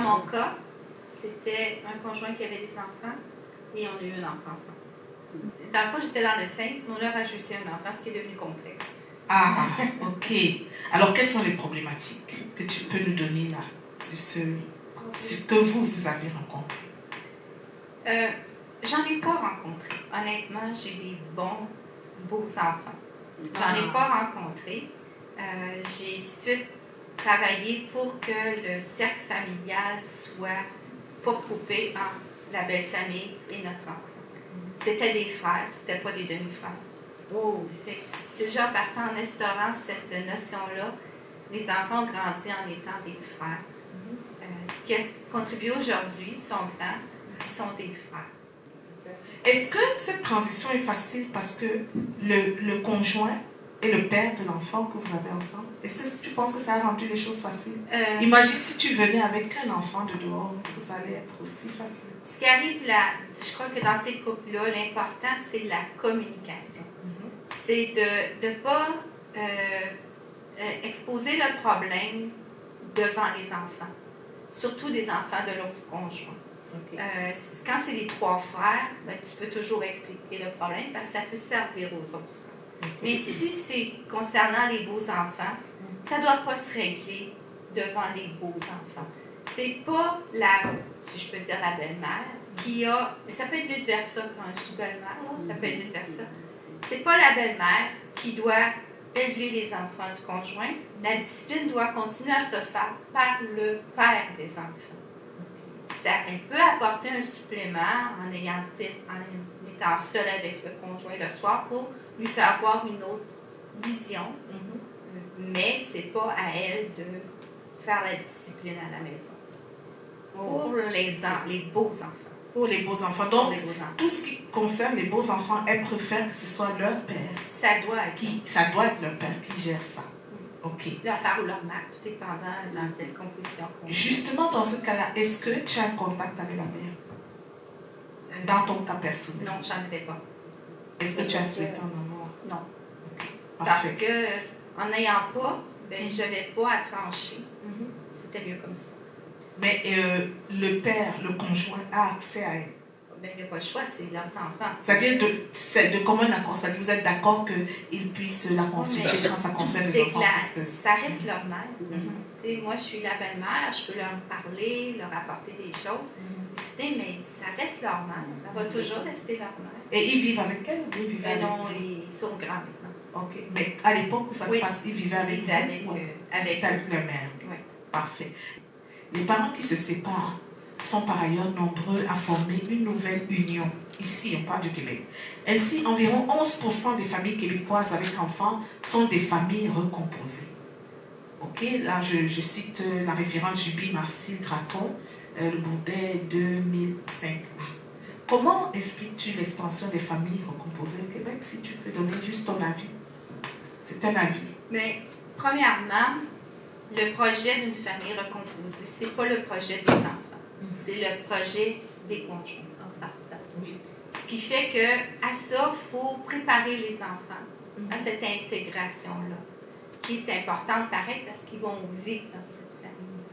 mon cas, c'était un conjoint qui avait des enfants et on a eu un enfant ensemble. Dans le fond, j'étais dans le sein, mais on a rajouté un enfant, ce qui est devenu complexe. Ah, ok. Alors, quelles sont les problématiques que tu peux nous donner là, sur ce que vous avez rencontré? J'en ai pas rencontré. Honnêtement, j'ai des beaux enfants. J'en ai pas rencontré. J'ai tout de suite travaillé pour que le cercle familial soit pas coupé entre la belle famille et notre enfant. C'était des frères, c'était pas des demi-frères. C'est déjà parti en instaurant cette notion-là. Les enfants ont grandi en étant des frères. Ce qui a contribué aujourd'hui, ils sont grands, ils sont des frères. Est-ce que cette transition est facile parce que le conjoint est le père de l'enfant que vous avez ensemble? Est-ce que tu penses que ça a rendu les choses faciles? Imagine si tu venais avec un enfant de dehors, est-ce que ça allait être aussi facile? Ce qui arrive là, je crois que dans ces couples-là, l'important, c'est la communication. C'est de ne pas exposer le problème devant les enfants, surtout des enfants de l'autre conjoint. Quand c'est les 3 frères, ben, tu peux toujours expliquer le problème parce que ça peut servir aux autres frères. Mais si c'est concernant les beaux enfants, ça ne doit pas se régler devant les beaux enfants. C'est pas si je peux dire la belle-mère, qui a, mais ça peut être vice-versa quand je dis belle-mère, ça peut être vice-versa. C'est pas la belle-mère qui doit élever les enfants du conjoint. La discipline doit continuer à se faire par le père des enfants. Elle peut apporter un supplément en étant seule avec le conjoint le soir pour lui faire avoir une autre vision, mais c'est pas à elle de faire la discipline à la maison. Pour les beaux enfants. Pour les beaux enfants. Donc, tout ce qui concerne les beaux enfants, elle préfère que ce soit leur père. Ça doit être leur père qui gère ça. Ok. Leur père ou leur mère, tout dépendant dans quelle composition. Justement, dans ce cas-là, est-ce que tu as un contact avec la mère? Dans ton cas personnel? Non, j'en avais pas. Est-ce que tu as souhaité en avoir? Non. Okay. Parce que, en n'ayant pas, je n'avais pas à trancher. C'était mieux comme ça. Mais le père, le conjoint, a accès à elle? Il n'y a pas le choix, c'est leurs enfants. C'est-à-dire c'est de commun accord. C'est-à-dire vous êtes d'accord qu'ils puissent la consulter quand ça concerne les enfants? Ça reste leur mère. Moi, je suis la belle-mère, je peux leur parler, leur apporter des choses. Mais ça reste leur mère. Ça va toujours rester leur mère. Et ils vivent avec elle? Non, ils sont grands maintenant. Ok. Mais à l'époque où ça se passe, ils vivaient avec vous? Avec leur mère. Oui. Parfait. Les parents qui se séparent sont par ailleurs nombreux à former une nouvelle union. Ici, on parle du Québec. Ainsi, environ 11% des familles québécoises avec enfants sont des familles recomposées. Ok, là, je cite la référence Juby Marcille Graton, le Boudet 2005. Comment expliques-tu l'expansion des familles recomposées au Québec, si tu peux donner juste ton avis? C'est un avis. Mais, premièrement, le projet d'une famille recomposée, ce n'est pas le projet des enfants. C'est le projet des conjoints en partant. Ce qui fait qu'à ça, il faut préparer les enfants à cette intégration-là, qui est importante pareil parce qu'ils vont vivre dans cette famille.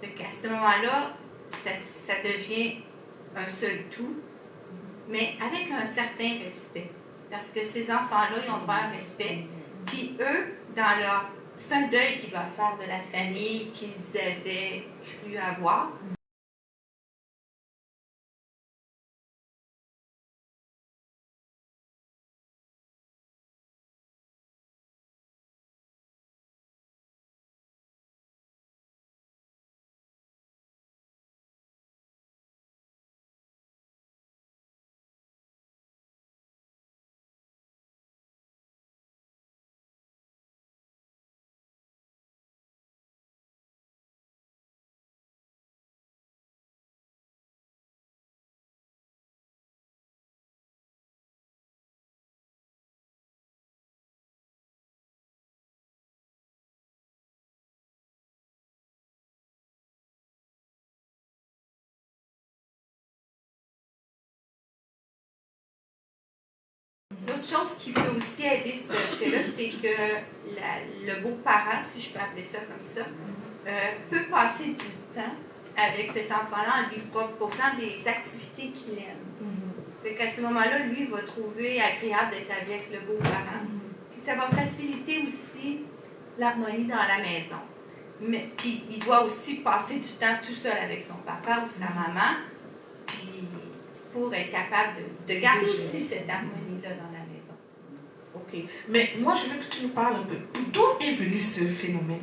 Donc à ce moment-là, ça devient un seul tout, mais avec un certain respect. Parce que ces enfants-là, ils ont droit à un respect. Puis eux, c'est un deuil qu'ils doivent faire de la famille qu'ils avaient cru avoir. L'autre chose qui peut aussi aider ce fait-là, c'est que le beau-parent, si je peux appeler ça comme ça, peut passer du temps avec cet enfant-là en lui proposant des activités qu'il aime. Fait qu'à ce moment-là, lui, il va trouver agréable d'être avec le beau-parent. Puis ça va faciliter aussi l'harmonie dans la maison. Mais puis il doit aussi passer du temps tout seul avec son papa ou sa maman, puis pour être capable de garder aussi cette harmonie-là dans la maison. Ok. Mais moi, je veux que tu nous parles un peu. D'où est venu ce phénomène?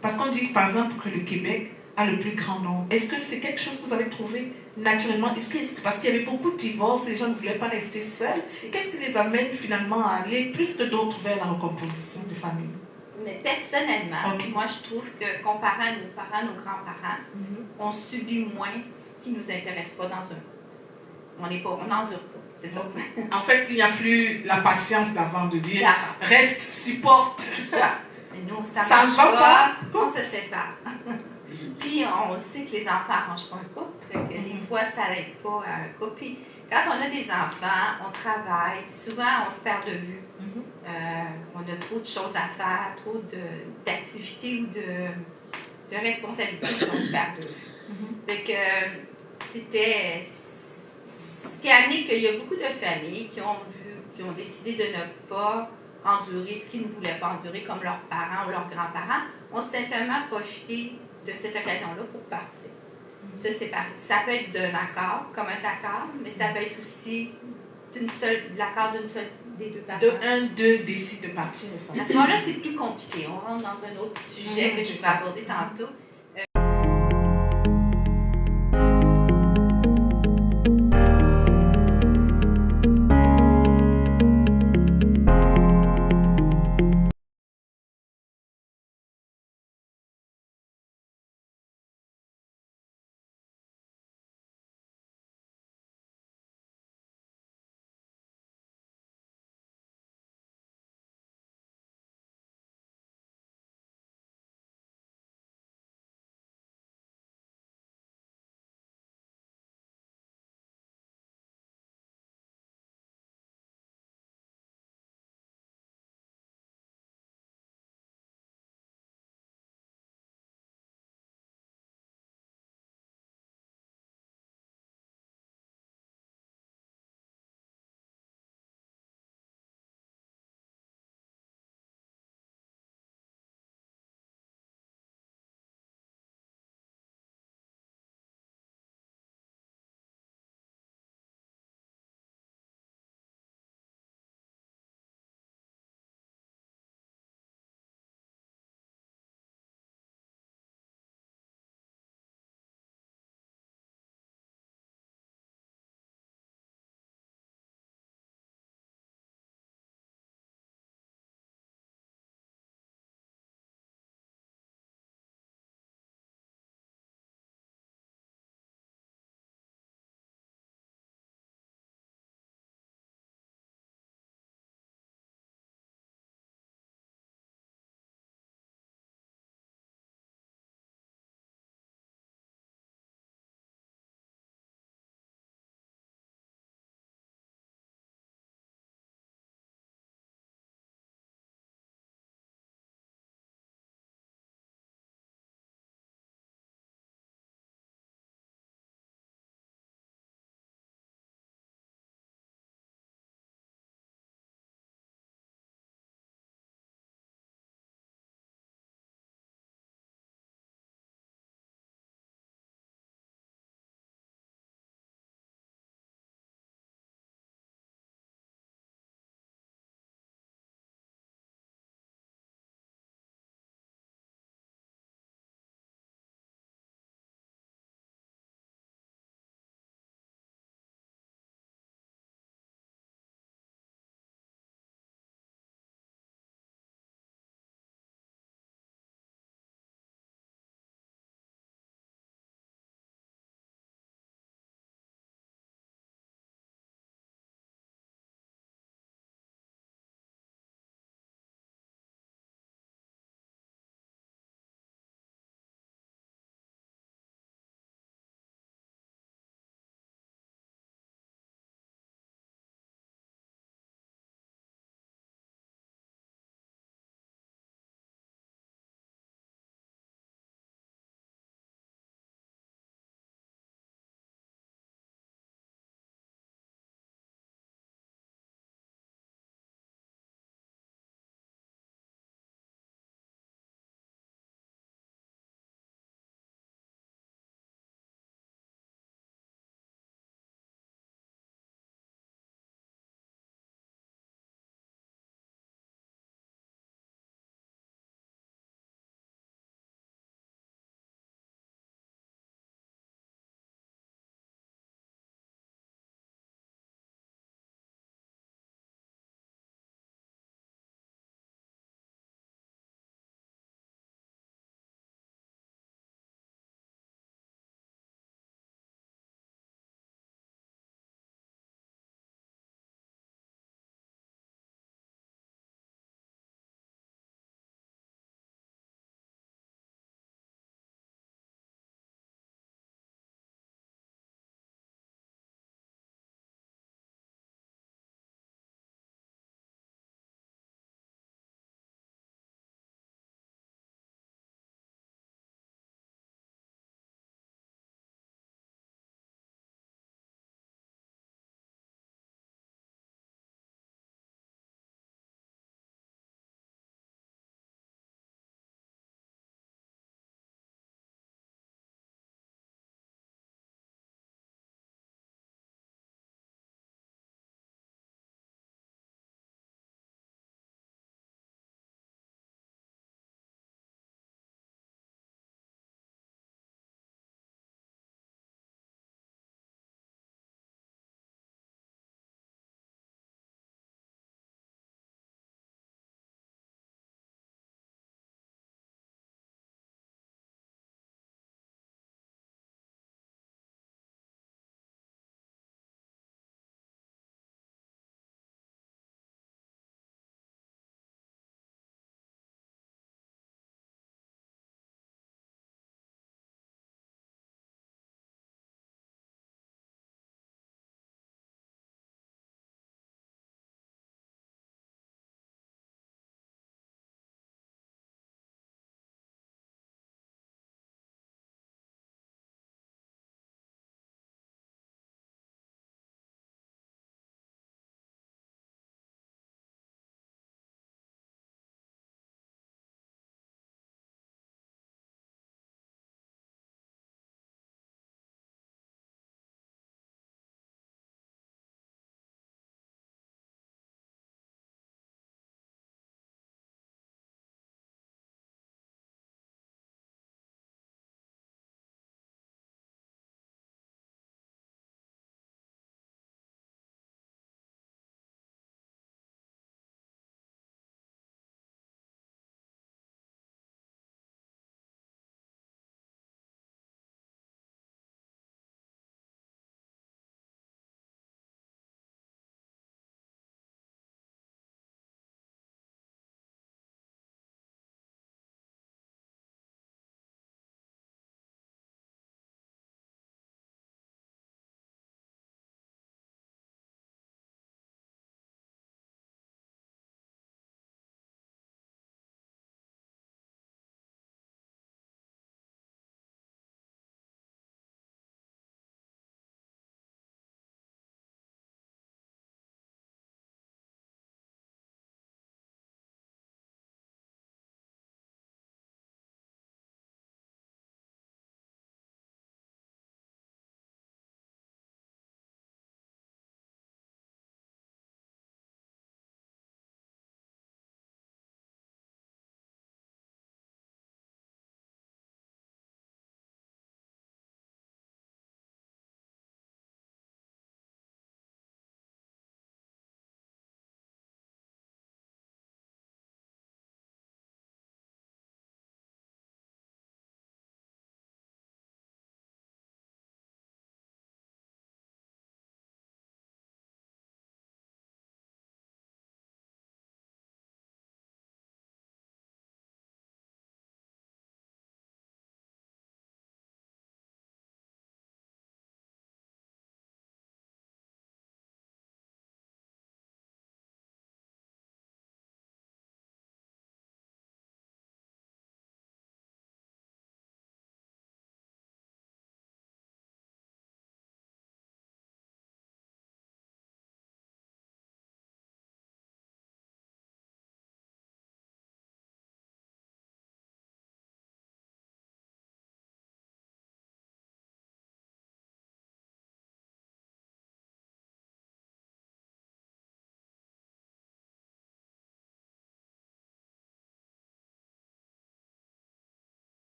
Parce qu'on dit, par exemple, que le Québec a le plus grand nombre. Est-ce que c'est quelque chose que vous avez trouvé naturellement? Est-ce que c'est parce qu'il y avait beaucoup de divorces, les gens ne voulaient pas rester seuls? Qu'est-ce qui les amène finalement à aller plus que d'autres vers la recomposition de famille? Mais personnellement, moi je trouve que comparé à nos parents, nos grands-parents, on subit moins ce qui ne nous intéresse pas dans un couple. On n'endure pas, c'est ça. En fait, il n'y a plus la patience d'avant de dire reste, supporte. Et nous, ça ne va pas, on se sépare. Puis on sait que les enfants n'arrangent pas un couple, fait que des fois ça n'aide pas à un couple. Puis quand on a des enfants, on travaille, souvent on se perd de vue. On a trop de choses à faire, trop d'activités ou de responsabilités qu'on se perd de vue. Fait que c'était ce qui a amené qu'il y a beaucoup de familles qui ont décidé de ne pas endurer ce qu'ils ne voulaient pas endurer, comme leurs parents ou leurs grands-parents, ont simplement profité de cette occasion-là pour partir. Se séparer. Ça peut être d'un accord, comme un accord, mais ça peut être aussi l'accord d'une seule des deux parents. D'eux décident de partir. À ce moment-là, c'est plus compliqué. On rentre dans un autre sujet que je vais aborder tantôt.